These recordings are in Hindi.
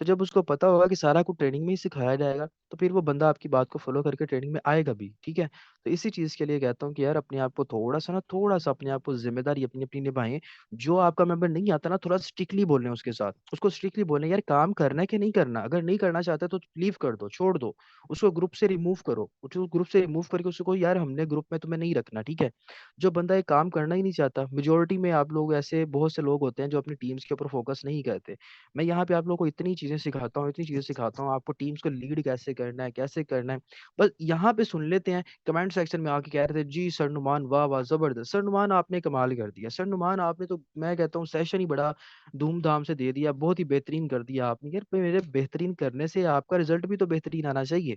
तो जब उसको पता होगा कि सारा कुछ ट्रेनिंग में ही सिखाया जाएगा, तो फिर वो बंदा आपकी बात को फॉलो करके ट्रेनिंग में आएगा भी, ठीक है? तो इसी चीज़ के लिए कहता हूँ कि यार अपने आप को थोड़ा-सा अपने आप को ज़िम्मेदारी अपनी-अपनी निभाएँ। जो आपका मेंबर नहीं आता ना, थोड़ा स्ट्रिक्टली बोलें उसके साथ। उसको स्ट्रिक्टली बोलें, यार काम करना है कि नहीं करना? अगर नहीं करना चाहता तो लीव कर दो, छोड़ दो। उसको ग्रुप से रिमूव करो। उसको ग्रुप से रिमूव करके उसको कहो यार हमने ग्रुप में तुम्हें नहीं रखना, ठीक है? जो बंदा ये काम करना ही नहीं चाहता, मेजॉरिटी में आप लोग ऐसे बहुत से लोग होते हैं जो अपनी टीम्स के ऊपर फोकस नहीं करते। मैं यहाँ पे आप लोगों को इतनी चीज़ें सिखाता हूँ, आपको टीम्स को लीड कैसे करना है, कैसे करना है। बस यहाँ पे सुन लेते हैं, कमेंट सेक्शन में आके कह रहे थे, "जी सर नुमान, वाह, वाह! ज़बरदस्त। सर नुमान आपने कमाल कर दिया। सर नुमान आपने तो मैं कहता हूँ सेशन ही बड़ा धूम-धाम से दे दिया, बहुत ही बेहतरीन कर दिया आपने।" यार मेरे बेहतरीन करने से आपका रिज़ल्ट भी तो बेहतरीन आना चाहिए।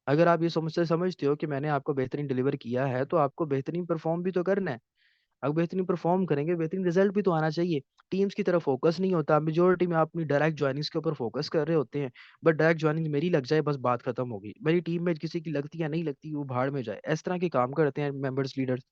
अगर आप ये समझते हो कि मैंने आपको बेहतरीन डिलीवर किया है, तो आपको बेहतरीन परफ़ॉर्म भी तो करना है। अब बेहतरीन परफ़ॉर्म करेंगे, बेहतरीन रिज़ल्ट भी तो आना चाहिए। टीम्स की तरफ फ़ोकस नहीं होता, मेजॉरिटी में आप अपनी डायरेक्ट जॉइनिंग्स के ऊपर फ़ोकस कर रहे होते हैं, बट डायरेक्ट जॉइनिंग मेरी लग जाए बस बात खत्म हो गई। मेरी टीम में किसी की लगती या नहीं लगती वो भाड़ में जाए। इस तरह के काम करते हैं मेंबर्स लीडर्स।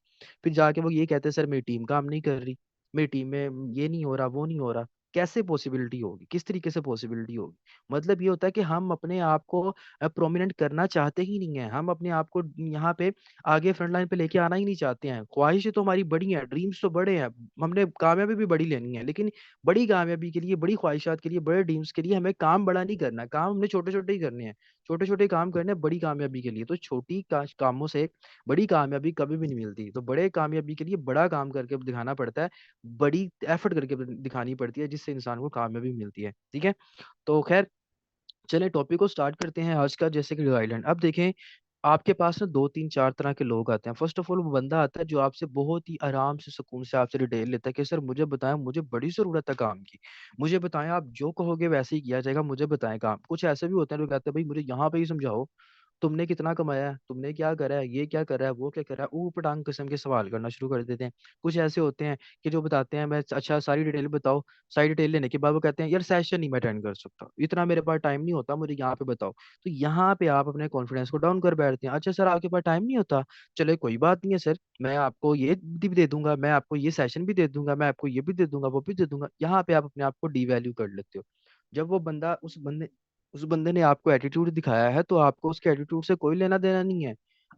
फिर जाके वो ये कहते हैं सर मेरी टीम काम नहीं कर रही, मेरी टीम में ये नहीं हो रहा, वो नहीं हो रहा। कैसे पॉसिबिलिटी होगी? किस तरीके से पॉसिबिलिटी होगी? मतलब ये होता है कि हम अपने आप को प्रोमिनेंट करना चाहते ही नहीं है। हम अपने आप को यहाँ पे आगे फ्रंट लाइन पे लेके आना ही नहीं चाहते हैं। ख्वाहिशें तो हमारी बड़ी हैं, ड्रीम्स तो बड़े हैं। हमने कामयाबी भी बड़ी लेनी है, लेकिन बड़ी कामयाबी के लिए, बड़ी ख्वाहिशात के लिए, बड़े ड्रीम्स के लिए हमें काम बड़ा नहीं करना है। काम हमने छोटे-छोटे ही करने हैं। छोटे-छोटे काम करने हैं बड़ी कामयाबी के लिए। तो छोटी कामों से बड़ी कामयाबी कभी भी नहीं मिलती। तो बड़े कामयाबी के लिए बड़ा काम करके दिखाना पड़ता है। बड़ी एफर्ट करके दिखानी पड़ती है, जिससे इंसान को कामयाबी मिलती है। ठीक है? तो ख़ैर चलिए टॉपिक को स्टार्ट करते हैं आज का जैसे कि आइलैंड। अब देखें आपके पास ना 2, 3, 4 तरह के लोग आते हैं। फर्स्ट ऑफ ऑल वो बंदा आता है जो आपसे बहुत ही आराम से सुकून से आपसे डिटेल लेता है कि सर मुझे बताएँ मुझे बड़ी ज़रूरत है काम की। मुझे बताएँ आप जो कहोगे वैसे ही किया जाएगा, मुझे बताएँ काम। कुछ ऐसे भी होते हैं जो कहते हैं भई मुझे यहाँ पे ही समझाओ, तुमने कितना कमाया है? तुमने क्या करा है? ये क्या करा है? वो क्या करा है? ऊट-पटांग किस्म के सवाल करना शुरू कर देते हैं। कुछ ऐसे होते हैं कि जो बताते हैं मैं अच्छा सारी डिटेल बताओ, सारी डिटेल लेने के बाद वो कहते हैं यार सेशन नहीं मैं अटेंड कर सकता, इतना मेरे पास टाइम नहीं होता, मुझे यहाँ पे बताओ। तो यहाँ पे आप अपने कॉन्फिडेंस को डाउन कर बैठते हैं। अच्छा सर आपके पास टाइम नहीं होता? चलिए कोई बात नहीं है सर, मैं आपको ये भी दे दूँगा, मैं आपको ये सेशन भी दे दूँगा, मैं आपको ये भी दे दूँगा, वो भी दे दूँगा। यहाँ पे आप अपने आप को डिवैल्यू कर लेते हो। जब वो बंदा उस बंदे ने आपको एटीट्यूड दिखाया है, तो आपको उसके एटीट्यूड से कोई लेना-देना नहीं है।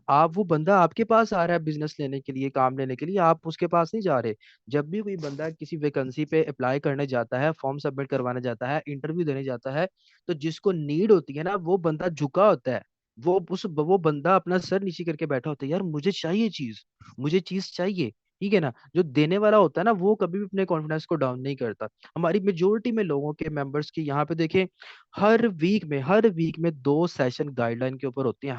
आप वो बंदा आपके पास आ रहा है बिज़नेस लेने के लिए, काम लेने के लिए, आप उसके पास नहीं जा रहे। जब भी कोई बंदा किसी वैकेंसी पे अप्लाई करने जाता है, फॉर्म सबमिट करवाने जाता है, इंटरव्यू देने जाता है, तो जिसको नीड होती है ना, वो बंदा झुका होता है। वो बंदा अपना सर नीचे करके बैठा होता है, यार मुझे चीज़ चाहिए, ठीक है ना? जो देने वाला होता है ना, वो कभी भी अपने कॉन्फिडेंस को डाउन नहीं करता। हमारी मेजॉरिटी में लोगों के मेंबर्स की यहाँ पे देखें हर वीक में 2 सेशन गाइडलाइन के ऊपर होते हैं,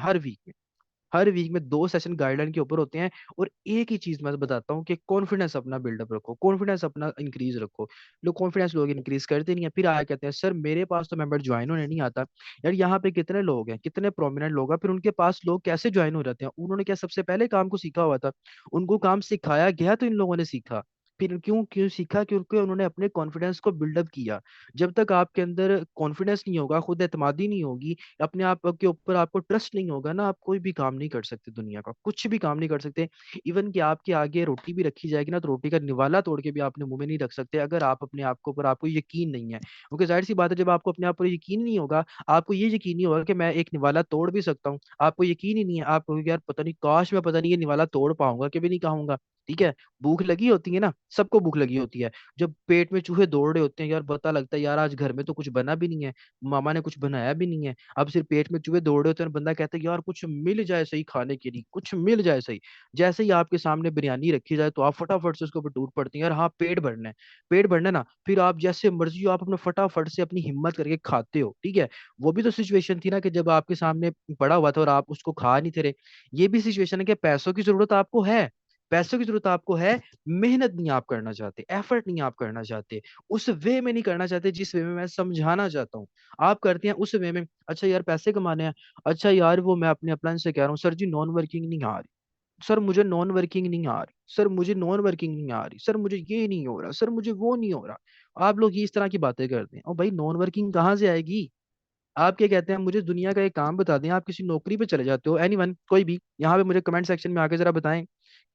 हर वीक में 2 सेशन गाइडलाइन के ऊपर होते हैं और एक ही चीज़ मैं बताता हूँ कि कॉन्फिडेंस अपना बिल्डअप रखो, कॉन्फिडेंस अपना इंक्रीज़ रखो। लोग इंक्रीज़ करते नहीं है, फिर आके कहते हैं सर मेरे पास तो मेंबर जॉइन होने नहीं आता। यार यहाँ पे कितने लोग हैं, कितने प्रोमिनेंट लोग हैं, फिर उनके पास लोग कैसे जॉइन हो जाते हैं? उन्होंने क्या सबसे पहले काम को सीखा हुआ था? उनको काम सिखाया गया तो इन लोगों ने सीखा। फिर क्यों क्यों सीखा? क्योंकि उन्होंने अपने कॉन्फिडेंस को बिल्डअप किया। जब तक आपके अंदर कॉन्फिडेंस नहीं होगा, खुद एतमादी नहीं होगी, अपने आप के ऊपर आपको ट्रस्ट नहीं होगा ना, आप कोई भी काम नहीं कर सकते दुनिया का, कुछ भी काम नहीं कर सकते। इवन कि आपके आगे रोटी भी रखी जाएगी ना, तो रोटी का निवाला तोड़ के भी अपने मुँह में नहीं रख सकते, अगर आप अपने आप के ऊपर आपको यकीन नहीं है। क्योंकि ज़ाहिर-सी बात है, जब आपको अपने आप पर यकीन नहीं होगा, आपको ये यकीन नहीं होगा कि मैं एक निवाला तोड़ भी सकता हूँ। आपको यकीन ही नहीं है, आप कहोगे यार पता नहीं ये निवाला तोड़ पाऊँगा कि भी नहीं कहूँगा, ठीक है? भूख लगी होती है ना, सबको भूख लगी होती है। जब पेट में चूहे दौड़ रहे होते हैं, यार पता लगता है यार आज घर में तो कुछ बना भी नहीं है, मामा ने कुछ बनाया भी नहीं है। अब सिर्फ पेट में चूहे दौड़ रहे होते हैं और बंदा कहता है यार कुछ मिल जाए सही खाने के लिए, कुछ मिल जाए सही। जैसे ही आपके सामने बिरयानी रखी जाए तो आप फटाफट से उसके ऊपर टूट पड़ती हैं, यार हाँ पेट भरना है। पेट भरना है ना, फिर आप जैसे मर्ज़ी हो आप अपना फटाफट से अपनी हिम्मत करके खाते हो, ठीक है? वो भी तो सिचुएशन थी ना कि जब आपके सामने पड़ा हुआ था और आप उसको खा नहीं थे रहे। ये भी सिचुएशन है कि पैसों की ज़रूरत आपको है, पैसों की ज़रूरत आपको है, मेहनत नहीं आप करना चाहते, एफर्ट नहीं आप करना चाहते, उस वे में नहीं करना चाहते जिस वे में मैं समझाना चाहता हूँ। आप करते हैं उस वे में, अच्छा यार पैसे कमाने हैं, अच्छा यार वो मैं अपने अपलाइन से कह रहा हूँ, सर जी नॉन वर्किंग नहीं आ रही, सर मुझे नॉन वर्किंग नहीं आ रही, सर मुझे नॉन वर्किंग नहीं आ रही, सर मुझे ये नहीं हो रहा, सर मुझे वो नहीं हो रहा। आप लोग ये इस तरह की बातें करते हैं और भाई नॉन वर्किंग कहाँ से आएगी? आप क्या कहते हैं मुझे दुनिया का एक काम बता दें, आप किसी नौकरी पे चले जाते हो, एनीवन कोई भी, यहाँ पे मुझे कमेंट सेक्शन में आके ज़रा बताएँ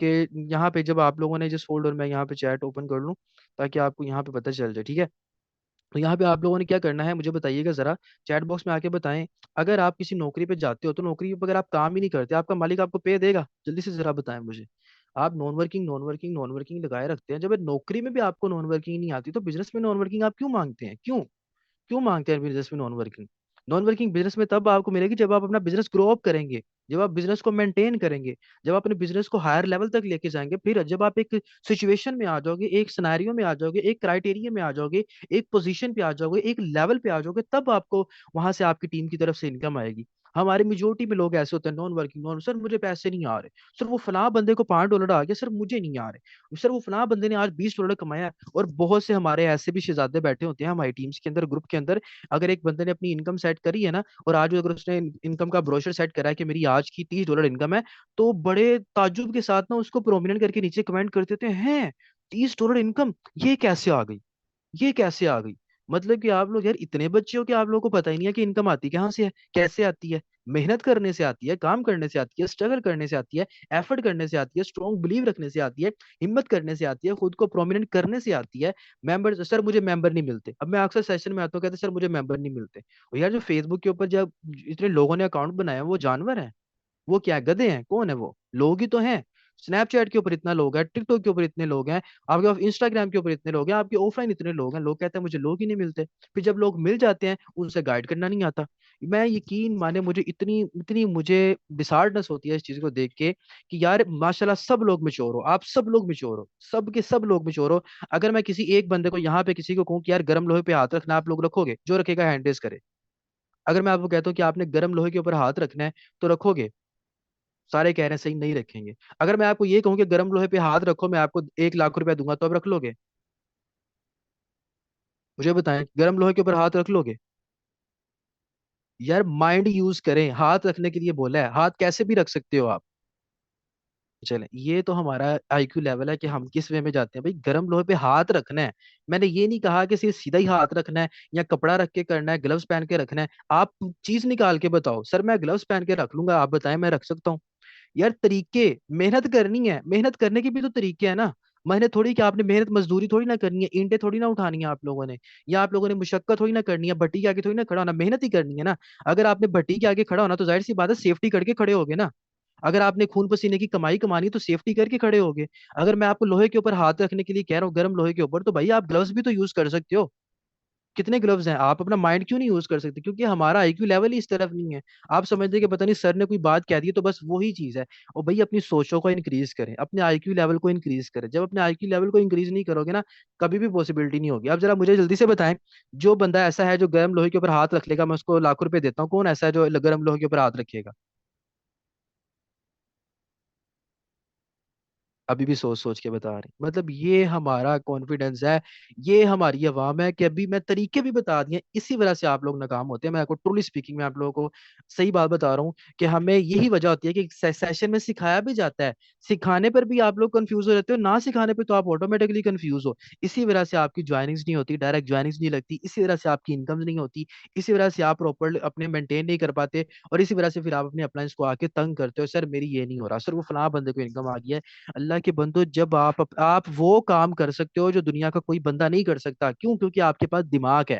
कि यहाँ पे जब आप लोगों ने जस्ट होल्ड और मैं यहाँ पे चैट ओपन कर लूँ, ताकि आपको यहाँ पे पता चल जाए, ठीक है? तो यहाँ पे आप लोगों ने क्या करना है मुझे बताइएगा जरा, चैट बॉक्स में आके बताएं। अगर आप किसी नौकरी पे जाते हो तो नौकरी पे अगर आप काम ही नहीं करते, आपका मालिक आपको पे देगा? जल्दी से जरा बताएं मुझे। आप non working non working non working लगाए रखते हैं, जब ये नौकरी में भी आपको नॉन वर्किंग नहीं आती तो बिजनेस में नॉन वर्किंग आप क्यों मांगते हैं? क्यों क्यों मांगते हैं बिजनेस में non working? Non working business में तब आपको मिलेगी जब आप अपना बिजनेस ग्रो अप करेंगे, जब आप बिजनेस को मेंटेन करेंगे, जब आप अपने बिजनेस को हायर लेवल तक लेके जाएंगे। फिर जब आप एक सिचुएशन में आ जाओगे, एक सिनेरियो में आ जाओगे, एक क्राइटेरिया में आ जाओगे, एक पोजीशन पे आ जाओगे, एक लेवल पे आ जाओगे, तब आपको वहां से आपकी टीम की तरफ से इनकम आएगी। हमारी मेजोरिटी में लोग ऐसे होते हैं नॉन वर्किंग, नॉन सर मुझे पैसे नहीं आ रहे, सर वो फलां बंदे को $5 आ गया, सर मुझे नहीं आ रहे, सर वो फलां बंदे ने आज $20 कमाया। और बहुत से हमारे ऐसे भी शहजादे बैठे होते हैं हमारी टीम्स के अंदर, ग्रुप के अंदर। अगर एक बंदे ने अपनी इनकम सेट करी है ना, और आज अगर उसने इनकम का ब्रोशर सेट करा है कि मेरी आज की $30 इनकम है, तो बड़े ताज्जुब के साथ ना उसको प्रोमिनेंट करके नीचे कमेंट कर देते हैं, $30 इनकम, ये कैसे आ गई, ये कैसे आ गई? मतलब कि आप लोग यार इतने बच्चे हो कि आप लोगों को पता ही नहीं है कि इनकम आती कहाँ से है, कैसे आती है। मेहनत करने से आती है, काम करने से आती है, स्ट्रगल करने से आती है, एफर्ट करने से आती है, स्ट्रॉन्ग बिलीव रखने से आती है, हिम्मत करने से आती है, खुद को प्रोमिनेंट करने से आती है। मेंबर, सर मुझे मेंबर नहीं मिलते। अब मैं अक्सर सेशन में आता हूँ, कहते सर मुझे मेंबर नहीं मिलते। और यार जो फेसबुक के ऊपर जब इतने लोगों ने अकाउंट बनाया है, वो जानवर है? वो क्या है, गधे हैं? कौन है वो? लोग ही तो हैं। स्नैपचैट के ऊपर इतना लोग है, टिकटॉक के ऊपर इतने लोग हैं, आपके पास इंस्टाग्राम के ऊपर इतने लोग हैं, आपके ऑफलाइन इतने लोग हैं, लोग कहते हैं मुझे लोग ही नहीं मिलते। फिर जब लोग मिल जाते हैं उनसे गाइड करना नहीं आता। मैं यकीन माने, मुझे इतनी इतनी मुझे डिसहार्डनेस होती है इस चीज को देख के कि यार माशाल्लाह सब लोग मिचोर हो, आप सब लोग मिचोर हो, सब के सब लोग मिचोर हो। अगर मैं किसी एक बंदे को यहाँ पे किसी को कहूँ कि यार गर्म लोहे पे हाथ रखना, आप लोग रखोगे? जो रखेगा हैंड रेज करे। अगर मैं आपको कहता हूँ कि आपने गर्म लोहे के ऊपर हाथ रखना है, तो रखोगे? सारे कह रहे हैं सही नहीं रखेंगे। अगर मैं आपको ये कहूँ कि गर्म लोहे पे हाथ रखो, मैं आपको $1 लाख दूंगा, तो आप रख लोगे? मुझे बताएं, गर्म लोहे के ऊपर हाथ रख लोगे? यार माइंड यूज करें, हाथ रखने के लिए बोला है, हाथ कैसे भी रख सकते हो आप। चलें, ये तो हमारा आईक्यू लेवल है कि हम किस वे में जाते हैं। भाई गर्म लोहे पे हाथ रखना है, मैंने ये नहीं कहा कि सिर्फ सीधा ही हाथ रखना है या कपड़ा रख के करना है, ग्लव्स पहन के रखना है। आप चीज निकाल के बताओ, सर मैं ग्लव्स पहन के रख लूंगा, आप बताएं मैं रख सकता हूँ? यार तरीके, मेहनत करनी है, मेहनत करने के भी तो तरीके हैं ना। मैंने थोड़ी कि आपने मेहनत मजदूरी थोड़ी ना करनी है, ईंटें थोड़ी ना उठानी है आप लोगों ने, या आप लोगों ने मुशक्कत थोड़ी ना करनी है, भट्टी के आगे थोड़ी ना खड़ा होना, मेहनत ही करनी है ना। अगर आपने भट्टी के आगे खड़ा होना तो जाहिर सी बात है सेफ्टी करके खड़े होगे ना। अगर आपने खून पसीने की कमाई कमानी है तो सेफ्टी करके खड़े होगे। अगर मैं आपको लोहे के ऊपर हाथ रखने के लिए कह रहा हूँ, गर्म लोहे के ऊपर, तो भाई आप ग्लव्स भी तो यूज कर सकते हो। कितने ग्लव्स हैं? आप अपना माइंड क्यों नहीं यूज कर सकते? क्योंकि हमारा आईक्यू लेवल ही इस तरफ नहीं है। आप समझते हैं कि पता नहीं सर ने कोई बात कह दी है तो बस वही चीज है। और भाई अपनी सोचों को इंक्रीज करें, अपने आईक्यू लेवल को इंक्रीज करें। जब अपने आईक्यू लेवल को इंक्रीज नहीं करोगे ना, कभी भी पॉसिबिलिटी नहीं होगी। अब जरा मुझे जल्दी से बताएं, जो बंदा ऐसा है जो गर्म लोहे के ऊपर हाथ रख लेगा, मैं उसको लाखों रुपए देता हूँ, कौन ऐसा है जो गर्म लोहे के ऊपर हाथ रखेगा? अभी भी सोच सोच के बता रहे हैं। मतलब ये हमारा कॉन्फिडेंस है, ये हमारी अवाम है कि अभी मैं तरीके भी बता दिए, इसी वजह से आप लोग नाकाम होते हैं। मैं आपको ट्रूली स्पीकिंग में आप लोगों को सही बात बता रहा हूँ कि हमें यही वजह होती है कि सेशन में सिखाया भी जाता है, सिखाने पर भी आप लोग कंफ्यूज हो जाते हो, ना सिखाने पे तो आप ऑटोमेटिकली कंफ्यूज हो। इसी वजह से आपकी ज्वाइनिंग्स नहीं होती, डायरेक्ट ज्वाइनिंग्स नहीं लगती, इसी वजह से आपकी इनकम नहीं होती, इसी वजह से आप प्रॉपर अपने मेंटेन नहीं कर पाते, और इसी वजह से फिर आप अपने अपलाइंस को आके तंग करते हो, सर मेरी ये नहीं हो रहा, सर वो फलां बंदे को इनकम आ गया है। अल्लाह के बंदो, जब आप वो काम कर सकते हो जो दुनिया का कोई बंदा नहीं कर सकता, क्यों? क्योंकि आपके पास दिमाग है,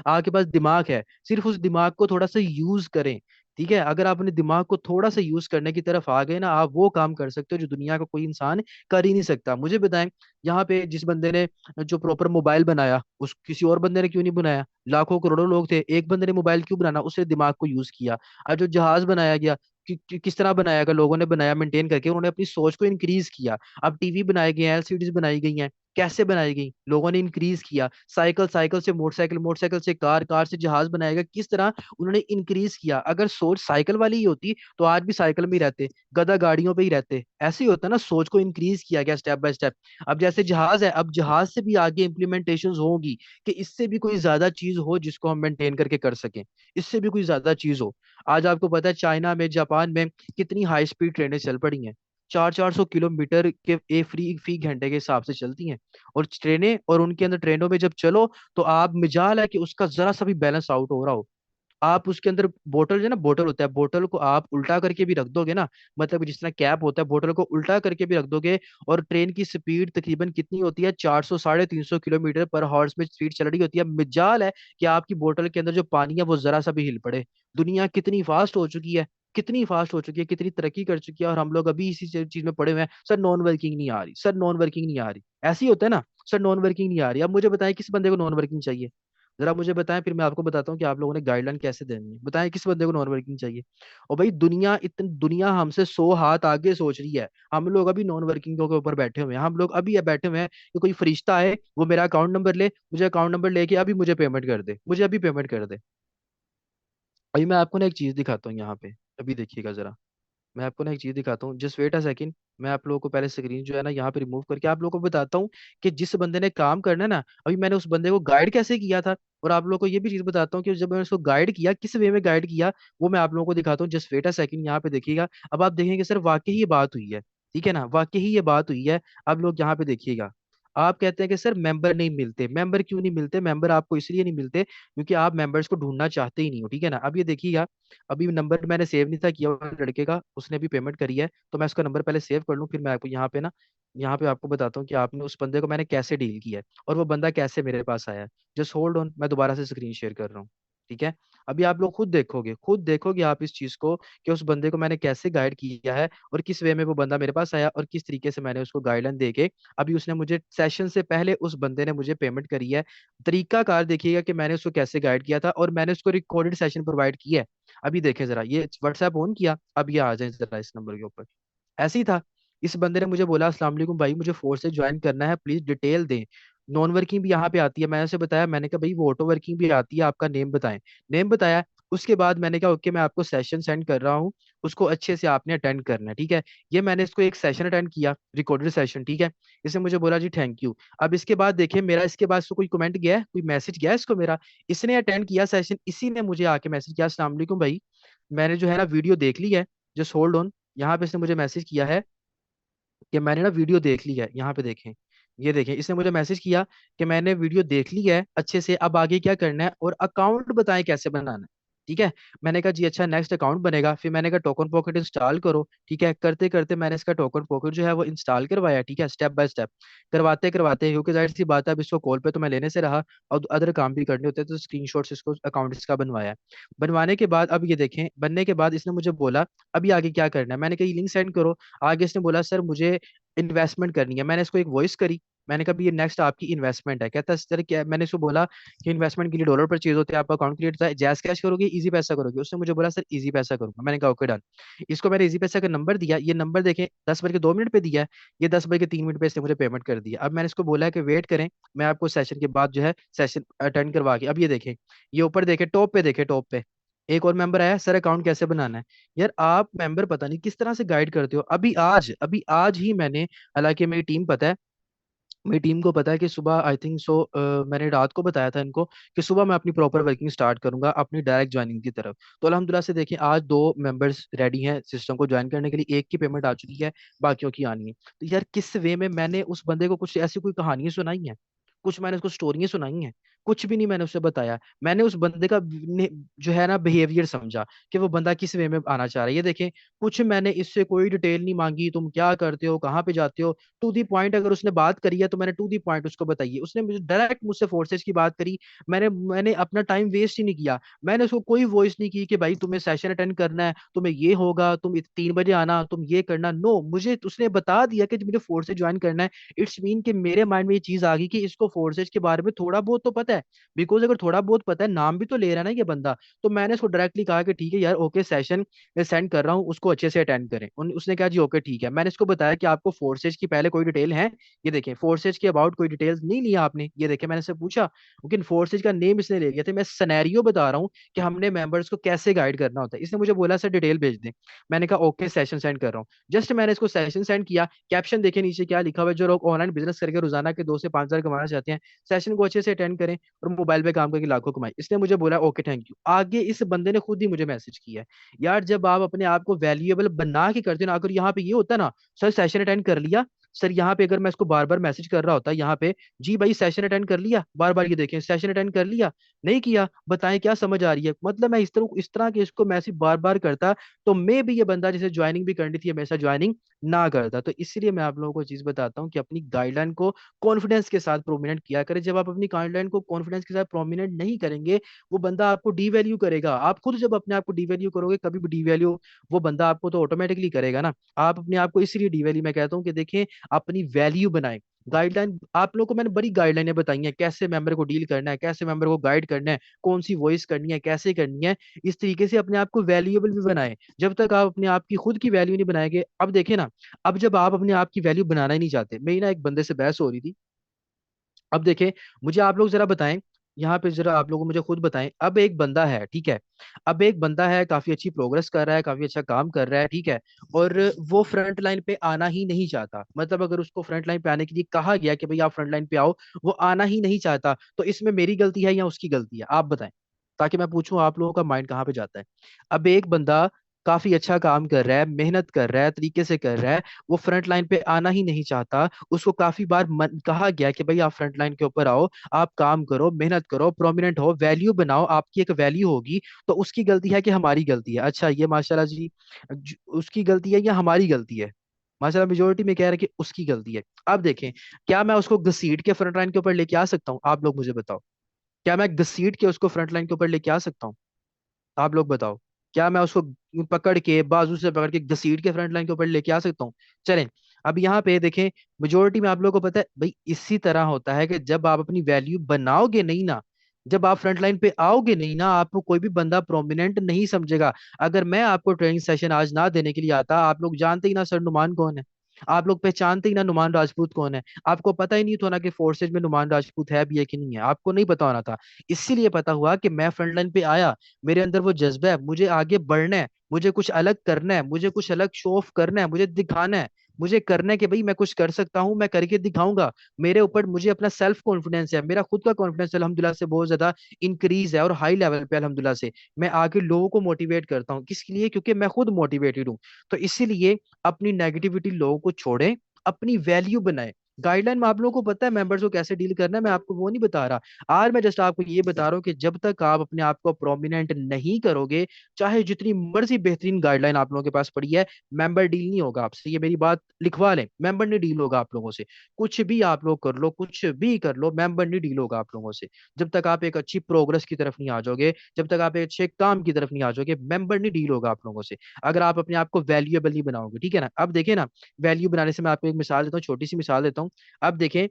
आपके पास दिमाग है, सिर्फ उस दिमाग को थोड़ा सा यूज करें। ठीक है, अगर आप अपने दिमाग को थोड़ा सा यूज करने की तरफ आ गए ना, आप वो काम कर सकते हो जो दुनिया का कोई इंसान कर ही नहीं सकता। मुझे बताएं, यहाँ पे जिस बंदे ने जो प्रॉपर मोबाइल बनाया, उस किसी और बंदे ने क्यों नहीं बनाया? लाखों करोड़ों लोग थे, एक बंदे ने मोबाइल क्यों बनाना? उसने दिमाग को यूज किया। और जो जहाज बनाया गया, किस तरह बनाया गया? लोगों ने बनाया मेंटेन करके, उन्होंने अपनी सोच को इंक्रीज किया। अब टीवी बनाए गए हैं, एलसीडीज बनाई गई हैं, कैसे बनाई गई? लोगों ने इंक्रीज किया। साइकिल, साइकिल से मोटरसाइकिल, मोटरसाइकिल से कार, कार से जहाज बनाया गया, किस तरह उन्होंने इंक्रीज किया। अगर सोच साइकिल वाली ही होती तो आज भी साइकिल में ही रहते, गधा गाड़ियों पे ही रहते। ऐसे ही होता ना, सोच को इंक्रीज किया गया स्टेप बाय स्टेप। अब जैसे जहाज है, अब जहाज से भी आगे इंप्लीमेंटेशन होगी कि इससे भी कोई ज्यादा चीज हो जिसको हम मेंटेन करके कर सकें, इससे भी कोई ज्यादा चीज हो। आज आपको पता है चाइना में, जापान में कितनी हाई स्पीड ट्रेनें चल पड़ी हैं, 400-400 किलोमीटर के एक फी घंटे के हिसाब से चलती हैं और ट्रेनें। और उनके अंदर ट्रेनों में जब चलो तो आप, मिजाल है कि उसका जरा सा भी बैलेंस आउट हो रहा हो, आप उसके अंदर बोतल जो है ना, बोतल होता है, बोतल को आप उल्टा करके भी रख दोगे ना, मतलब जिस तरह कैप होता है, बोतल को उल्टा करके भी रख दोगे, और ट्रेन की स्पीड तकरीबन कितनी होती है, 400 350 किलोमीटर पर हॉर्स में स्पीड चल रही होती है, मिजाल है कि आपकी बोतल के अंदर जो पानी है वो जरा सा भी हिल पड़े। दुनिया कितनी फास्ट हो चुकी है, कितनी फास्ट हो चुकी है, कितनी तरक्की कर चुकी है, और हम लोग अभी इसी चीज में पड़े हुए हैं, सर नॉन वर्किंग नहीं आ रही, सर नॉन वर्किंग नहीं आ रही। ऐसे ही होता है ना, सर नॉन वर्किंग नहीं आ रही। अब मुझे बताएं किस बंदे को नॉन वर्किंग चाहिए, जरा मुझे बताएं, फिर मैं आपको बताता हूँ कि आप लोगों ने गाइडलाइन कैसे देनी है। बताएं किस बंदे को नॉन वर्किंग चाहिए। और भाई दुनिया हमसे 100 हाथ आगे सोच रही है, हम लोग अभी नॉन वर्किंग के ऊपर बैठे हुए हैं, हम लोग अभी ये बैठे हुए हैं कि कोई फरिश्ता है, वो मेरा अकाउंट नंबर ले, मुझे अकाउंट नंबर लेके अभी मुझे पेमेंट कर दे, मुझे अभी पेमेंट कर दे। अभी मैं आपको ना एक चीज दिखाता हूँ यहाँ पे, अभी देखिएगा जरा, मैं आपको ना एक चीज दिखाता हूँ, जस्ट वेट अ सेकंड। मैं आप लोगों को पहले स्क्रीन जो है ना यहाँ पे रिमूव करके आप लोगों को बताता हूँ कि जिस बंदे ने काम करना है ना, अभी मैंने उस बंदे को गाइड कैसे किया था। और आप लोगों को ये भी चीज बताता हूँ कि जब मैंने उसको गाइड किया, किस वे में गाइड किया, वो मैं आप लोगों को दिखाता हूँ। जस्ट वेट अ सेकंड, यहाँ पे देखिएगा। अब आप देखेंगे सर वाकई ये बात हुई है, ठीक है ना, वाकई ये बात हुई है। आप लोग यहाँ पे देखिएगा, आप कहते हैं कि सर मेंबर नहीं मिलते, मेंबर क्यों नहीं मिलते, मेंबर आपको इसलिए नहीं मिलते क्योंकि आप मेंबर्स को ढूंढना चाहते ही नहीं हो, ठीक है ना। अब ये देखिएगा, अभी नंबर मैंने सेव नहीं था किया हुआ लड़के का, उसने भी पेमेंट करी है, तो मैं उसका नंबर पहले सेव कर लूँ, फिर मैं आपको यहाँ पे ना, यहाँ पे आपको बताता हूँ कि आपने उस बंदे को मैंने कैसे डील किया है, और वो बंदा कैसे मेरे पास आया है। जस्ट होल्ड ऑन, मैं दोबारा से स्क्रीन शेयर कर रहा हूँ, ठीक है। अभी आप लोग खुद देखोगे आप इस चीज को, कि उस बंदे को मैंने कैसे गाइड किया है, और किस वे में वो बंदा मेरे पास आया, और किस तरीके से मैंने उसको गाइडलाइन दे के, अभी उसने मुझे सेशन से पहले उस बंदे ने मुझे पेमेंट करी है। तरीका कार देखिएगा कि मैंने उसको कैसे गाइड किया था, और मैंने उसको रिकॉर्डेड सेशन प्रोवाइड किया है। अभी देखें जरा, ये व्हाट्सएप ऑन किया, अब ये आ जाए जरा इस नंबर के ऊपर। ऐसे ही था, इस बंदे ने मुझे बोला, अस्सलाम वालेकुम भाई, मुझे फोर्स से ज्वाइन करना है, प्लीज डिटेल दें। नॉन वर्किंग भी यहाँ पे आती है, मैंने उसे बताया, मैंने कहा भाई वो ऑटो वर्किंग भी आती है, आपका नेम बताएं। नेम बताया। उसके बाद मैंने कहा ओके, मैं आपको सेशन सेंड कर रहा हूँ, उसको अच्छे से आपने अटेंड करना है, ठीक है। ये मैंने इसको एक सेशन अटेंड किया, रिकॉर्डेड सेशन, ठीक है। इसने मुझे बोला जी थैंक यू। अब इसके बाद देखिए मेरा, इसके बाद इसको कोई कमेंट गया है, कोई मैसेज गया है इसको मेरा। इसने अटेंड किया सेशन, इसी ने मुझे आके मैसेज किया, अस्सलाम वालेकुम भाई, मैंने जो है ना वीडियो देख ली है। जस्ट होल्ड ऑन, यहाँ पे इसने मुझे मैसेज किया है कि मैंने ना वीडियो देख ली है, यहाँ पे देखें, ये देखें, इसने मुझे मैसेज किया कि मैंने वीडियो देख ली है अच्छे से, अब आगे क्या करना है, और अकाउंट बताएं कैसे बनाना है, ठीक है। मैंने कहा जी अच्छा, नेक्स्ट अकाउंट बनेगा, फिर मैंने कहा टोकन पॉकेट इंस्टॉल करो, ठीक है। करते करते मैंने इसका टोकन पॉकेट जो है वो इंस्टॉल करवाया, ठीक है, स्टेप बाय स्टेप करवाते करवाते, क्योंकि जाहिर सी बात है अब इसको कॉल पे तो मैं लेने से रहा, और अदर काम भी करने होते हैं, तो स्क्रीनशॉट्स इसको अकाउंट इसका बनवाया। बनवाने के बाद अब ये देखें, बनने के बाद इसने मुझे बोला अभी आगे क्या करना है, मैंने कहा लिंक सेंड करो। आगे इसने बोला सर मुझे इन्वेस्टमेंट करनी है, मैंने इसको एक वॉइस करी, मैंने कहा भी ये नेक्स्ट आपकी इन्वेस्टमेंट है। कहता है सर क्या, मैंने इसको बोला कि इन्वेस्टमेंट के लिए डॉलर परचेज होते हैं, आपका अकाउंट क्रिएट होता है, जैस कैश करोगे इजी पैसा करोगे। उसने मुझे बोला सर इजी पैसा करूंगा, मैंने कहा ओके डन। इसको मैंने इजी पैसा का नंबर दिया, ये नंबर देखें 10 बज के 2 मिनट पे दिया है, ये 10 बज के 3 मिनट पे इसने मुझे पेमेंट कर दिया। अब मैंने इसको बोला है कि वेट करें, मैं आपको सेशन के बाद जो है सेशन अटेंड करवा के, अब ये देखें, ये ऊपर देखें टॉप पे, देखें टॉप पे एक और मेंबर आया, सर अकाउंट कैसे बनाना है। यार आप मेंबर पता नहीं किस तरह से गाइड करते हो। अभी आज ही मैंने, हालांकि मेरी टीम पता है, मेरी टीम को पता है कि सुबह आई थिंक सो, मैंने रात को बताया था इनको कि सुबह मैं अपनी प्रॉपर वर्किंग स्टार्ट करूंगा अपनी डायरेक्ट ज्वाइनिंग की तरफ। तो अल्हम्दुलिल्लाह से देखिए आज 2 मेंबर्स रेडी हैं सिस्टम को ज्वाइन करने के लिए, एक की पेमेंट आ चुकी है, बाकियों की आनी है। तो यार किस वे में मैंने उस बंदे को कुछ ऐसी कोई कहानियां सुनाई हैं, कुछ मैंने उसको स्टोरियां सुनाई हैं, कुछ भी नहीं मैंने उसे बताया। मैंने उस बंदे का जो है ना बिहेवियर समझा कि वो बंदा किस वे में आना चाह रहा है। ये देखें, कुछ मैंने इससे कोई डिटेल नहीं मांगी, तुम क्या करते हो, कहाँ पे जाते हो, टू दी पॉइंट अगर उसने बात करी है तो मैंने टू दी पॉइंट उसको बताई है। उसने मुझे डायरेक्ट मुझसे फोर्सेज की बात करी, मैंने अपना टाइम वेस्ट ही नहीं किया। मैंने उसको कोई वॉइस नहीं की कि भाई तुम्हें सेशन अटेंड करना है, तुम्हें ये होगा, तुम 3 बजे आना, तुम ये करना, नो, मुझे उसने बता दिया कि मुझे फोर्सेज ज्वाइन करना है। इट्स मीन कि मेरे माइंड में ये चीज आ गई कि इसको फोर्सेज के बारे में थोड़ा बहुत तो पता है, बिकॉज अगर थोड़ा बहुत पता है, नाम भी तो ले रहा है ना ये बंदा। तो मैंने उसको डायरेक्टली कहा कि ठीक है यार ओके, सेशन मैं सेंड कर रहा हूँ, उसको अच्छे से अटेंड करें। उसने कहा जी ओके ठीक है। मैंने इसको बताया कि आपको फोर्सेज की पहले कोई डिटेल है, ये देखें फोर्सेज के अबाउट कोई डिटेल्स नहीं लिया आपने, ये देखें मैंने इससे पूछा, लेकिन फोर्सेज का नेम इसने ले लिया था। मैं सिनेरियो बता रहा हूँ कि हमने मेंबर्स को कैसे गाइड करना होता है। इसने मुझे बोला सर डिटेल भेज दें, मैंने कहा ओके सेशन सेंड कर रहा हूँ। जस्ट मैंने इसको सेशन सेंड किया, कैप्शन देखे नीचे क्या लिखा हुआ है, जो लोग ऑनलाइन बिजनेस करके रोजाना के 2 से 5 हजार कमाना चाहते हैं, सेशन को अच्छे से अटेंड करें और मोबाइल पे काम करके लाखों कमाए। इसने मुझे बोला ओके थैंक यू। आगे इस बंदे ने खुद ही मुझे मैसेज किया है। यार जब आप अपने आप को वैल्यूएबल बना के करते हो ना, अगर यहाँ पे ये होता ना, सर सेशन अटेंड कर लिया, सर यहाँ पे अगर मैं इसको बार बार मैसेज कर रहा होता यहाँ पे, जी भाई सेशन अटेंड कर लिया, बार बार ये देखें सेशन अटेंड कर लिया, नहीं किया, बताएं क्या समझ आ रही है, मतलब मैं इस तरह के इसको मैसेज बार बार करता, तो मे भी ये बंदा जिसे ज्वाइनिंग भी करनी थी हमेशा ज्वाइनिंग ना करता। तो इसीलिए मैं आप लोगों को चीज बताता हूँ कि अपनी गाइडलाइन को कॉन्फिडेंस के साथ प्रोमिनेंट किया करें। जब आप अपनी गाइडलाइन को कॉन्फिडेंस के साथ प्रोमिनेंट नहीं करेंगे, वो बंदा आपको डीवैल्यू करेगा। आप खुद जब अपने आप को डीवैल्यू करोगे, कभी भी डीवैल्यू वो बंदा आपको तो ऑटोमेटिकली करेगा ना। आप अपने आप को इसीलिए डीवैल्यू मैं कहता हूँ कि देखें, अपनी वैल्यू बनाएं। गाइडलाइन आप लोगों को मैंने बड़ी गाइडलाइनें बताई हैं, कैसे मेंबर को डील करना है, कैसे मेंबर को गाइड करना है, कौन सी वॉइस करनी है, कैसे करनी है। इस तरीके से अपने आप को वैल्यूएबल भी बनाएं। जब तक आप अपने आप की खुद की वैल्यू नहीं बनाएंगे, अब देखें ना, अब जब आप अपने आप की वैल्यू बनाना ही नहीं चाहते, मेरी ना एक बंदे से बहस हो रही थी। अब देखें, मुझे आप लोग जरा बताएं, यहाँ पे जरा आप लोग मुझे खुद बताएं। अब एक बंदा है, ठीक है, अब एक बंदा है, काफी अच्छी प्रोग्रेस कर रहा है, काफी अच्छा काम कर रहा है, ठीक है, और वो फ्रंट लाइन पे आना ही नहीं चाहता। मतलब अगर उसको फ्रंट लाइन पे आने के लिए कहा गया कि भाई आप फ्रंट लाइन पे आओ, वो आना ही नहीं चाहता, तो इसमें मेरी गलती है या उसकी गलती है, आप बताएं, ताकि मैं पूछूं आप लोगों का माइंड कहाँ पे जाता है। अब एक बंदा काफी अच्छा काम कर रहा है, मेहनत कर रहा है, तरीके से कर रहा है, वो फ्रंट लाइन पे आना ही नहीं चाहता। उसको काफी बार कहा गया कि भाई आप फ्रंट लाइन के ऊपर आओ, आप काम करो, मेहनत करो, प्रोमिनेंट हो, वैल्यू बनाओ, आपकी एक वैल्यू होगी। तो उसकी गलती है कि हमारी गलती है? अच्छा ये माशाल्लाह जी, उसकी गलती है या हमारी गलती है? माशाल्लाह मेजोरिटी में कह रहे हैं कि उसकी गलती है। अब देखें, क्या मैं उसको घसीट के फ्रंट लाइन के ऊपर लेके आ सकता हूँ? आप लोग मुझे बताओ, क्या मैं घसीट के उसको फ्रंट लाइन के ऊपर लेके आ सकता हूँ? आप लोग बताओ, क्या मैं उसको पकड़ के, बाजू से पकड़ के, घसीट के फ्रंट लाइन के ऊपर लेके आ सकता हूँ? चलें, अब यहाँ पे देखें, मेजोरिटी में आप लोगों को पता है भाई, इसी तरह होता है कि जब आप अपनी वैल्यू बनाओगे नहीं ना, जब आप फ्रंट लाइन पे आओगे नहीं ना, आपको कोई भी बंदा प्रोमिनेंट नहीं समझेगा। अगर मैं आपको ट्रेनिंग सेशन आज ना देने के लिए आता, आप लोग जानते ही ना सर नुमान कौन है, आप लोग पहचानते ही ना नुमान राजपूत कौन है, आपको पता ही नहीं था ना कि फोर्सेज में नुमान राजपूत है भी है कि नहीं है, आपको नहीं पता होना था। इसीलिए पता हुआ कि मैं फ्रंट लाइन पे आया, मेरे अंदर वो जज्बा है, मुझे आगे बढ़ना है, मुझे कुछ अलग करना है, मुझे कुछ अलग शो ऑफ करना है, मुझे दिखाना है, मुझे करना है कि भाई मैं कुछ कर सकता हूँ, मैं करके दिखाऊंगा। मेरे ऊपर मुझे अपना सेल्फ कॉन्फिडेंस है, मेरा खुद का कॉन्फिडेंस अल्हम्दुलिल्लाह से बहुत ज्यादा इंक्रीज है और हाई लेवल पे अल्हम्दुलिल्लाह से। मैं आगे लोगों को मोटिवेट करता हूँ, किसके लिए? क्योंकि मैं खुद मोटिवेटेड हूँ। तो इसीलिए अपनी नेगेटिविटी लोगों को छोड़ें, अपनी वैल्यू बनाएं। गाइडलाइन में आप लोगों को पता है मेंबर्स को कैसे डील करना है, मैं आपको वो नहीं बता रहा। आज मैं जस्ट आपको ये बता रहा हूँ कि जब तक आप अपने आप को प्रोमिनेंट नहीं करोगे, चाहे जितनी मर्जी बेहतरीन गाइडलाइन आप लोगों के पास पड़ी है, मेंबर डील नहीं होगा आपसे। ये मेरी बात लिखवा लें, मेंबर नहीं डील होगा आप लोगों से। कुछ भी आप लोग कर लो, कुछ भी कर लो, मेंबर नहीं डील होगा आप लोगों से। जब तक आप एक अच्छी प्रोग्रेस की तरफ नहीं आ जाओगे, जब तक आप एक अच्छे काम की तरफ नहीं आ जाओगे, मेंबर नहीं डील होगा आप लोगों से। अगर आप अपने आप को वैल्यूएबल नहीं बनाओगे, ठीक है ना। अब देखें ना, वैल्यू बनाने से मैं आपको एक मिसाल देता हूँ, छोटी सी मिसाल देता हूँ। अब देखें,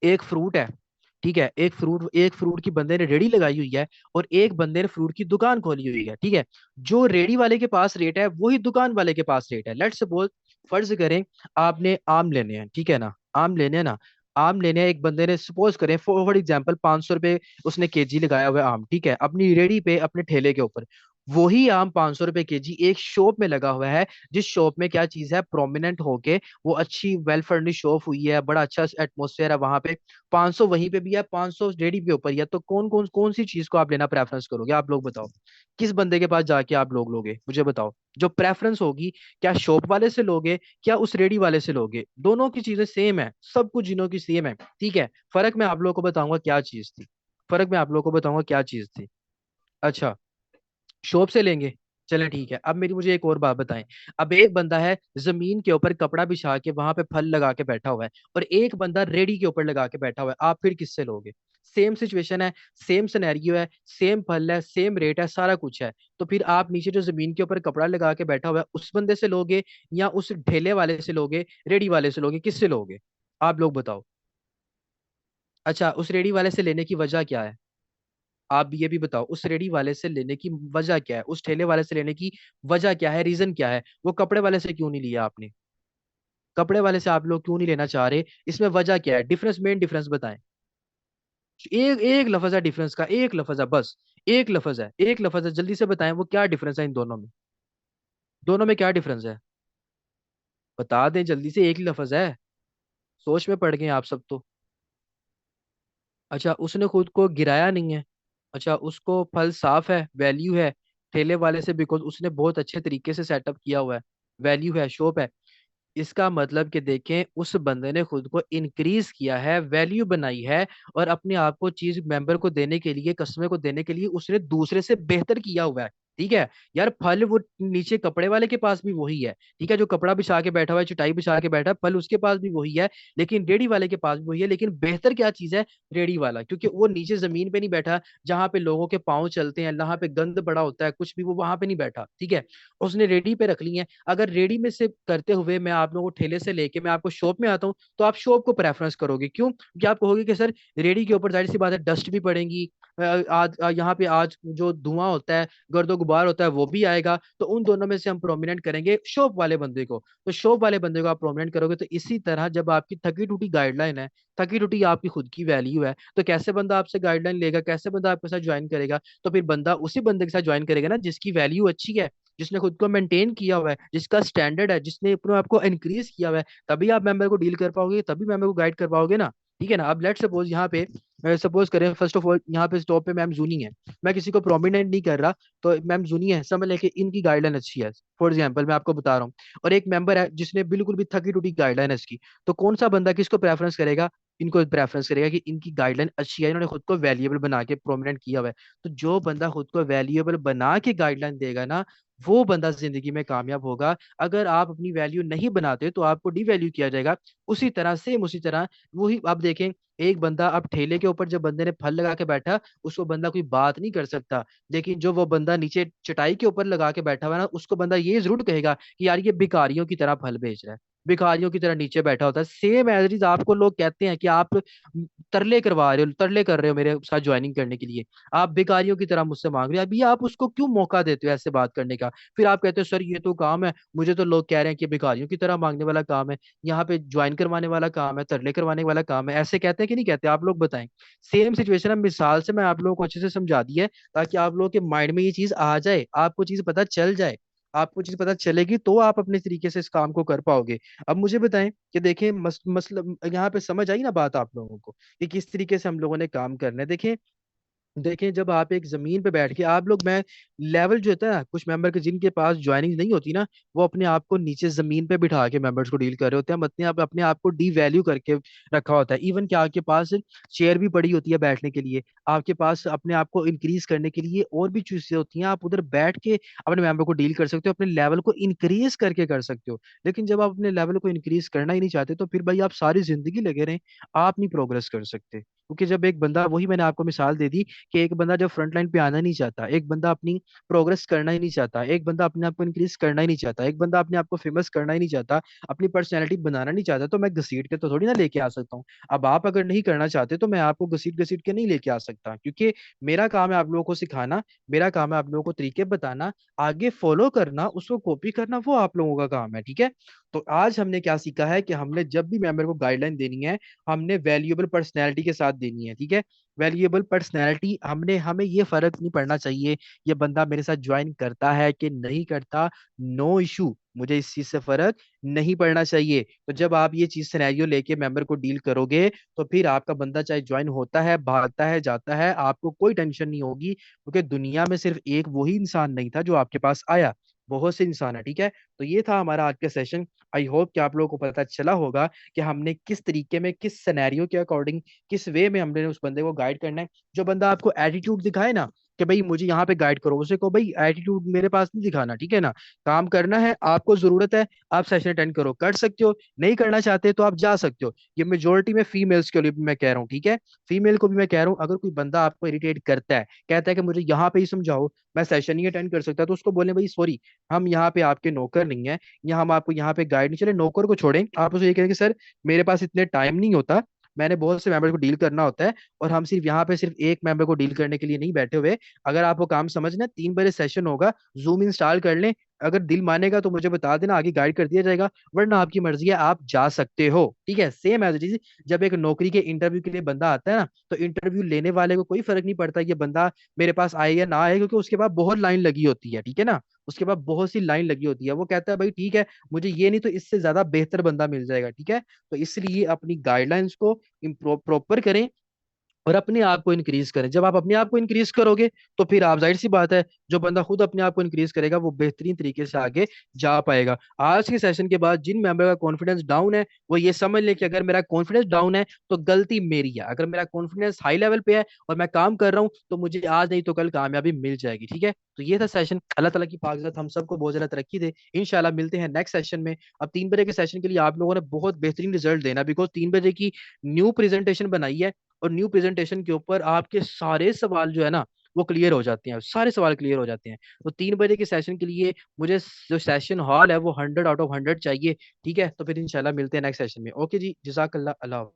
एक फ्रूट है, ठीक है, एक फ्रूट की बंदे ने रेडी लगाई हुई है, और एक बंदे ने फ्रूट की दुकान खोली हुई है, ठीक है। जो रेडी वाले के पास रेट है वही दुकान वाले के पास रेट है। लेट्स सपोज, फर्ज करें आपने आम लेने हैं, ठीक है ना, आम लेने हैं ना, आम लेने हैं, एक बंदे ने सपोज करें फॉर एग्जाम्पल 500 रुपये उसने केजी लगाया हुआ है आम, ठीक है, अपनी रेडी पे, अपने ठेले के ऊपर। वही आम 500 रुपये केजी एक शॉप में लगा हुआ है, जिस शॉप में क्या चीज है, प्रोमिनेंट होके वो अच्छी वेल फर्निश शॉप हुई है, बड़ा अच्छा एटमोसफेयर है वहां पे, 500 वहीं पे भी है, 500 रेडी पे ऊपर ही है। तो कौन कौन कौन सी चीज को आप लेना प्रेफरेंस करोगे? आप लोग बताओ, किस बंदे के पास जाके आप लोग लोगे, मुझे बताओ। जो प्रेफरेंस होगी, क्या शॉप वाले से लोगे, क्या उस रेडी वाले से लोगे? दोनों की चीजें सेम है, सब कुछ जिनों की सेम है, ठीक है। फर्क मैं आप लोगों को बताऊंगा क्या चीज थी, फर्क मैं आप लोगों को बताऊंगा क्या चीज थी। अच्छा, शॉप से लेंगे, चलें ठीक है। अब मेरी मुझे एक और बात बताएं। अब एक बंदा है जमीन के ऊपर कपड़ा बिछा के वहां पे फल लगा के बैठा हुआ है, और एक बंदा रेडी के ऊपर लगा के बैठा हुआ है, आप फिर किससे लोगे? सेम सिचुएशन है, सेम सिनेरियो है, सेम फल है, सेम रेट है, सारा कुछ है। तो फिर आप नीचे जो जमीन के ऊपर कपड़ा लगा के बैठा हुआ है उस बंदे से लोगे, या उस ठेले वाले से लोगे, रेडी वाले से लोगे, किससे लोगे? आप लोग बताओ। अच्छा, उस रेडी वाले से लेने की वजह क्या है? आप ये भी बताओ, उस रेडी वाले से लेने की वजह क्या है, उस ठेले वाले से लेने की वजह क्या है, रीजन क्या है? वो कपड़े वाले से क्यों नहीं लिया आपने? कपड़े वाले से आप लोग क्यों नहीं लेना चाह रहे? इसमें वजह क्या है? डिफरेंस, मेन डिफरेंस बताएं। एक एक लफज है डिफरेंस का, एक लफज है बस, एक लफज है, एक लफज है, जल्दी से बताएं वो क्या डिफरेंस है इन दोनों में, दोनों में क्या डिफरेंस है? बता दें जल्दी से, एक ही लफज है। सोच में पड़ गए आप सब तो। अच्छा, उसने खुद को गिराया नहीं है। अच्छा, उसको फल साफ है, वैल्यू है ठेले वाले से, बिकॉज उसने बहुत अच्छे तरीके से सेटअप किया हुआ है, वैल्यू है, शॉप है। इसका मतलब कि देखें, उस बंदे ने खुद को इंक्रीज किया है, वैल्यू बनाई है, और अपने आप को चीज मेंबर को देने के लिए, कस्टमर को देने के लिए उसने दूसरे से बेहतर किया हुआ है। ठीक है यार, फल वो नीचे कपड़े वाले के पास भी वही है। ठीक है, जो कपड़ा बिछा के बैठा हुआ है, चटाई बिछा के बैठा है, फल उसके पास भी वही है, लेकिन रेडी वाले के पास भी वही है। लेकिन बेहतर क्या चीज है? रेडी वाला, क्योंकि वो नीचे जमीन पे नहीं बैठा जहां पे लोगों के पाँव चलते हैं, जहां पे गंद पड़ा होता है, कुछ भी, वो वहां पे नहीं बैठा। ठीक है, उसने रेडी पे रख ली है। अगर रेडी में से करते हुए मैं आप लोगों को ठेले से लेके मैं आपको शॉप में आता हूँ, तो आप शॉप को प्रेफरेंस करोगे। क्यों? क्योंकि आप कहोगे कि सर रेडी के ऊपर जाहिर सी बात है डस्ट भी पड़ेगी, आज यहाँ पे आज जो धुआं होता है, गर्दो गुबार होता है, वो भी आएगा। तो उन दोनों में से हम प्रोमिनेंट करेंगे शॉप वाले बंदे को। तो शॉप वाले बंदे को आप प्रोमिनेंट करोगे। तो इसी तरह जब आपकी थकी टूटी गाइडलाइन है, थकी टूटी आपकी खुद की वैल्यू है, तो कैसे बंदा आपसे गाइडलाइन लेगा, कैसे बंदा आपके साथ ज्वाइन करेगा? तो फिर बंदा उसी बंदे के साथ ज्वाइन करेगा ना जिसकी वैल्यू अच्छी है, जिसने खुद को मेंटेन किया हुआ है, जिसका स्टैंडर्ड है, जिसने अपने आप को इंक्रीज किया हुआ है। तभी आप मेंबर को डील कर पाओगे, तभी मेंबर को गाइड कर पाओगे ना। ठीक है ना? अब लेट सपोज यहाँ पे, सपोज करें फर्स्ट ऑफ ऑल यहाँ पे स्टॉप पे मैम जूनी है, मैं किसी को प्रोमिनेंट नहीं कर रहा, तो मैम जूनी है, समझ लेके इनकी गाइडलाइन अच्छी है, फॉर एग्जाम्पल मैं आपको बता रहा हूँ, और एक मेंबर है जिसने बिल्कुल भी थकी टूटी गाइडलाइन है इसकी, तो कौन सा बंदा किसको प्रेफरेंस करेगा? इनको प्रेफरेंस करेगा कि इनकी गाइडलाइन अच्छी है, इन्होंने खुद को वैल्यूएबल बना के प्रोमिनेंट किया हुआ है। तो जो बंदा खुद को वैल्यूएबल बना के गाइडलाइन देगा ना, वो बंदा जिंदगी में कामयाब होगा। अगर आप अपनी वैल्यू नहीं बनाते तो आपको डिवैल्यू किया जाएगा। उसी तरह, सेम उसी तरह, वही आप देखें, एक बंदा अब ठेले के ऊपर जब बंदे ने फल लगा के बैठा, उसको बंदा कोई बात नहीं कर सकता। लेकिन जो वो बंदा नीचे चटाई के ऊपर लगा के बैठा हुआ है ना, उसको बंदा ये जरूर कहेगा कि यार ये भिखारियों की तरह फल बेच रहा है, भिखारियों की तरह नीचे बैठा होता है। सेम एज इट, आपको लोग कहते हैं कि आप तरले करवा रहे हो, तरले कर रहे हो मेरे साथ ज्वाइनिंग करने के लिए, आप भिखारियों की तरह मुझसे मांग रहे हो। अभी आप उसको क्यों मौका देते हो ऐसे बात करने का? फिर आप कहते हो सर ये तो काम है, मुझे तो लोग कह रहे हैं कि भिखारियों की तरह मांगने वाला काम है, यहाँ पे ज्वाइन करवाने वाला काम है, तरले करवाने वाला काम है। ऐसे कहते हैं कि नहीं कहते? आप लोग बताएं। सेम सिचुएशन है, मिसाल से मैं आप लोगों को अच्छे से समझा दी है, ताकि आप लोगों के माइंड में ये चीज आ जाए, आपको चीज पता चल जाए। आपको चीज पता चलेगी तो आप अपने तरीके से इस काम को कर पाओगे। अब मुझे बताएं कि देखें, मतलब यहाँ पे समझ आई ना बात आप लोगों को, कि किस तरीके से हम लोगों ने काम करना है। देखें, देखें, जब आप एक जमीन पे बैठ के आप लोग, मैं लेवल जो होता है ना, कुछ मेंबर के जिनके पास ज्वाइनिंग नहीं होती ना, वो अपने आप को नीचे जमीन पे बिठा के मेंबर्स को डील कर रहे होते हैं, मतलब आप अपने आप को डी वैल्यू करके रखा होता है। इवन कि आपके पास चेयर भी पड़ी होती है बैठने के लिए, आपके पास अपने आप को इंक्रीज करने के लिए और भी चीजें होती हैं, आप उधर बैठ के अपने मेंबर को डील कर सकते हो, अपने लेवल को इंक्रीज करके कर सकते हो। लेकिन जब आप अपने लेवल को इंक्रीज करना ही नहीं चाहते, तो फिर भाई आप सारी जिंदगी लगे रहें, आप नहीं प्रोग्रेस कर सकते। क्योंकि जब एक बंदा, वही मैंने आपको मिसाल दे दी, कि एक बंदा जब फ्रंट लाइन पे आना नहीं चाहता, एक बंदा अपनी प्रोग्रेस करना ही नहीं चाहता, एक बंदा अपने आप को इंक्रीज करना ही नहीं चाहता, एक बंदा अपने आप को फेमस करना ही नहीं चाहता, अपनी पर्सनैलिटी बनाना नहीं चाहता, तो मैं घसीट के तो थोड़ी ना लेके आ सकता हूँ। अब आप अगर नहीं करना चाहते तो मैं आपको घसीट घसीट के नहीं लेके आ सकता, क्योंकि मेरा काम है आप लोगों को सिखाना, मेरा काम है आप लोगों को तरीके बताना, आगे फॉलो करना, उसको कॉपी करना वो आप लोगों का काम है। ठीक है? तो आज हमने क्या सीखा है कि हमने जब भी मेंबर को गाइडलाइन देनी है, हमने वैल्यूएबल पर्सनैलिटी के साथ देनी है। ठीक है? वैल्यूएबल पर्सनैलिटी, हमने, हमें ये फर्क नहीं पड़ना चाहिए ये बंदा मेरे साथ ज्वाइन करता है कि नहीं करता, नो इशू, मुझे इस चीज से फर्क नहीं पड़ना चाहिए। तो जब आप ये चीज सिनेरियो लेके मेंबर को डील करोगे, तो फिर आपका बंदा चाहे ज्वाइन होता है, भागता है, जाता है, आपको कोई टेंशन नहीं होगी, क्योंकि दुनिया में सिर्फ एक वही इंसान नहीं था जो आपके पास आया, बहुत से इंसान है। ठीक है? तो ये था हमारा आज का सेशन। आई होप कि आप लोगों को पता चला होगा कि हमने किस तरीके में, किस सिनेरियो के अकॉर्डिंग, किस वे में हमने उस बंदे को गाइड करना है। जो बंदा आपको एटीट्यूड दिखाए ना कि भाई मुझे यहाँ पे गाइड करो, उसे को भाई एटीट्यूड मेरे पास नहीं दिखाना। ठीक है ना? काम करना है, आपको जरूरत है, आप सेशन अटेंड करो, कर सकते हो, नहीं करना चाहते तो आप जा सकते हो। ये मेजोरिटी में फीमेल्स के लिए भी मैं कह रहा हूँ। ठीक है? फीमेल को भी मैं कह रहा हूँ, अगर कोई बंदा आपको इरिटेट करता है, कहता है कि मुझे यहाँ पे ही समझाओ, मैं सेशन नहीं अटेंड कर सकता, तो उसको बोले भाई सॉरी, हम यहाँ पे आपके नौकर नहीं है, यहाँ हम आपको यहाँ पे गाइड नहीं, चले नौकर को छोड़ें, आप उसे ये कहें कि सर मेरे पास इतने टाइम नहीं होता, मैंने बहुत से मेंबर को डील करना होता है, और हम सिर्फ यहाँ पे सिर्फ एक मेंबर को डील करने के लिए नहीं बैठे हुए। अगर आपको काम समझना है, 3 बजे सेशन होगा, जूम इंस्टॉल कर लें, अगर दिल मानेगा तो मुझे बता देना, आगे गाइड कर दिया जाएगा, वरना आपकी मर्जी है, आप जा सकते हो। ठीक है? सेम एज इट इज, जब एक नौकरी के इंटरव्यू के लिए बंदा आता है ना, तो इंटरव्यू लेने वाले को कोई फर्क नहीं पड़ता ये बंदा मेरे पास आए या ना आए, क्योंकि उसके पास बहुत लाइन लगी होती है। ठीक है ना? उसके पास बहुत सी लाइन लगी होती है, वो कहता है भाई ठीक है, मुझे ये नहीं तो इससे ज्यादा बेहतर बंदा मिल जाएगा। ठीक है? तो इसलिए अपनी गाइडलाइंस को प्रॉपर करें, और अपने आप को इंक्रीज करें। जब आप अपने आप को इंक्रीज करोगे तो फिर आप, जाहिर सी बात है, जो बंदा खुद अपने आप को इंक्रीज करेगा वो बेहतरीन तरीके से आगे जा पाएगा। आज के सेशन के बाद जिन मेंबर का कॉन्फिडेंस डाउन है वो ये समझ ले कि अगर मेरा कॉन्फिडेंस डाउन है तो गलती मेरी है। अगर मेरा कॉन्फिडेंस हाई लेवल पे है और मैं काम कर रहा हूँ तो मुझे आज नहीं तो कल कामयाबी मिल जाएगी। ठीक है, तो ये था सेशन। अल्लाह ताला की पाक हम सबको बहुत ज्यादा तरक्की दे। इंशाल्लाह मिलते हैं नेक्स्ट सेशन में। अब 3 बजे के सेशन के लिए आप लोगों ने बहुत बेहतरीन रिजल्ट देना, बिकॉज 3 बजे की न्यू प्रेजेंटेशन बनाई है, और न्यू प्रेजेंटेशन के ऊपर आपके सारे सवाल जो है ना वो क्लियर हो जाते हैं, सारे सवाल क्लियर हो जाते हैं। तो 3 बजे के सेशन के लिए मुझे जो सेशन हॉल है वो 100 आउट ऑफ 100 चाहिए। ठीक है, तो फिर इंशाल्लाह मिलते हैं नेक्स्ट सेशन में। ओके जी, जजाकल्ला, अल्लाह।